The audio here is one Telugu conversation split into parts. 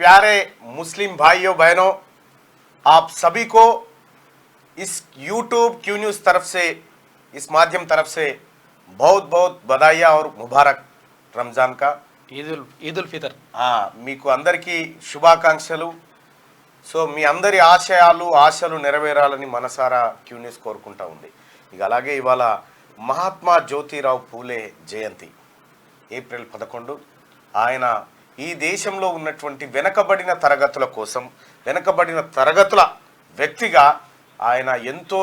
प्यारे मुस्लिम भाइयों बहनों, आप सभी को इस YouTube क्यू न्यूज़ तरफ से, इस माध्यम तरफ से बहुत बहुत बधाइयाँ और मुबारक रमज़ान का ఈద్ ఉల్ ఫితర్. మీకు అందరికీ శుభాకాంక్షలు. సో మీ అందరి ఆశలు నెరవేరాలని మనసారా క్యూ న్యూస్ కోరుకుంటా ఉంది. ఇక అలాగే ఇవాళ మహాత్మా జ్యోతిరావు పూలే జయంతి ఏప్రిల్ 11. ఆయన ఈ దేశంలో ఉన్నటువంటి వెనకబడిన తరగతుల కోసం, వెనకబడిన తరగతుల వ్యక్తిగా ఆయన ఎంతో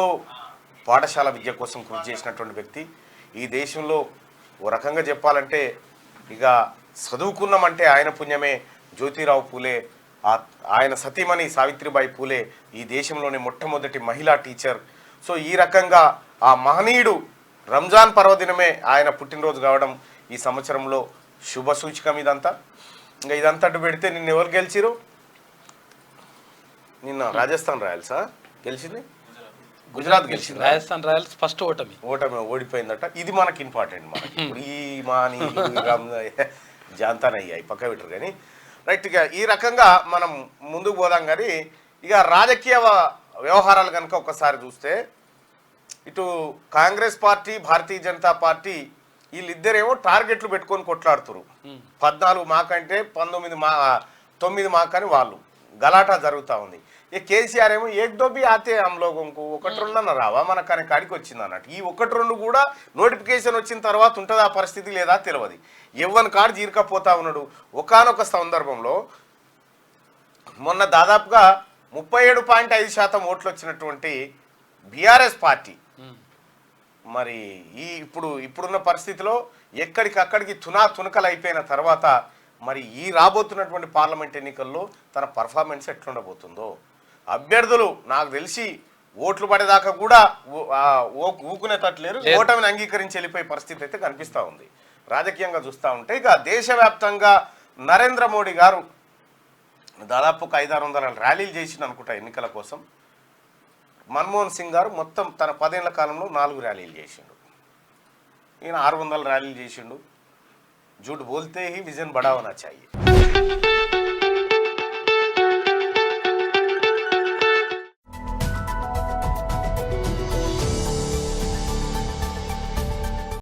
పాఠశాల విద్య కోసం కృషి చేసినటువంటి వ్యక్తి. ఈ దేశంలో ఓ రకంగా చెప్పాలంటే ఇక చదువుకున్నామంటే ఆయన పుణ్యమే. జ్యోతిరావు పూలే, ఆయన సతీమణి సావిత్రిబాయి పూలే ఈ దేశంలోని మొట్టమొదటి మహిళా టీచర్. సో ఈ రకంగా ఆ మహనీయుడు రంజాన్ పర్వదినమే ఆయన పుట్టినరోజు కావడం ఈ సంవత్సరంలో శుభ సూచకం. ఇంకా ఇదంతా పెడితే నిన్న ఎవరు గెలిచిరు? నిన్న రాజస్థాన్ రాయల్సా గెలిచింది? గుజరాత్ గెలిచింది. రాజస్థాన్ రాయల్స్ ఫస్ట్ ఓడిపోయిందట. ఇది మనకి ఇంపార్టెంట్. మనకి ఇప్పుడు ఈ మాని జాంతానయ్యాయి పక్క పెట్టరు కానీ రైట్. ఇక ఈ రకంగా మనం ముందుకు పోదాం. కానీ ఇక రాజకీయ వ్యవహారాలు కనుక ఒకసారి చూస్తే ఇటు కాంగ్రెస్ పార్టీ, భారతీయ జనతా పార్టీ వీళ్ళిద్దరేమో టార్గెట్లు పెట్టుకొని కొట్లాడుతురు. 14 మాకంటే 9 మాకని వాళ్ళు గలాటా జరుగుతూ ఉంది. ఈ కేసీఆర్ ఏమో ఏక్దోబి ఆతే అమ్లోగంకు 1-2 రావా మనకనే కాడికి వచ్చింది అన్నట్టు. ఈ 1-2 కూడా నోటిఫికేషన్ వచ్చిన తర్వాత ఉంటుంది ఆ పరిస్థితి లేదా తెలియదు. ఎవ్వని కాడు జీరకపోతా ఉన్నాడు. ఒకానొక సందర్భంలో మొన్న దాదాపుగా 37.5% ఓట్లు వచ్చినటువంటి బీఆర్ఎస్ పార్టీ మరి ఇప్పుడున్న పరిస్థితిలో ఎక్కడికక్కడికి తునకలు అయిపోయిన తర్వాత మరి ఈ రాబోతున్నటువంటి పార్లమెంట్ ఎన్నికల్లో తన పర్ఫార్మెన్స్ ఎట్లుండబోతుందో, అభ్యర్థులు నాకు తెలిసి ఓట్లు పడేదాకా కూడా ఊకునేటట్లేరు. ఓటమిని అంగీకరించి వెళ్ళిపోయే పరిస్థితి అయితే కనిపిస్తూ ఉంది రాజకీయంగా చూస్తూ ఉంటే. ఇక దేశవ్యాప్తంగా నరేంద్ర మోడీ గారు దాదాపు 500-600 ర్యాలీలు చేసిండు అనుకుంటా ఎన్నికల కోసం. మన్మోహన్ సింగ్ గారు మొత్తం తన 10 ఏళ్ల కాలంలో 4 ర్యాలీలు చేసిండు. ఈయన 600 ర్యాలీలు చేసిండు. झूठ बोलते ही विजन बड़ा होना चाहिए.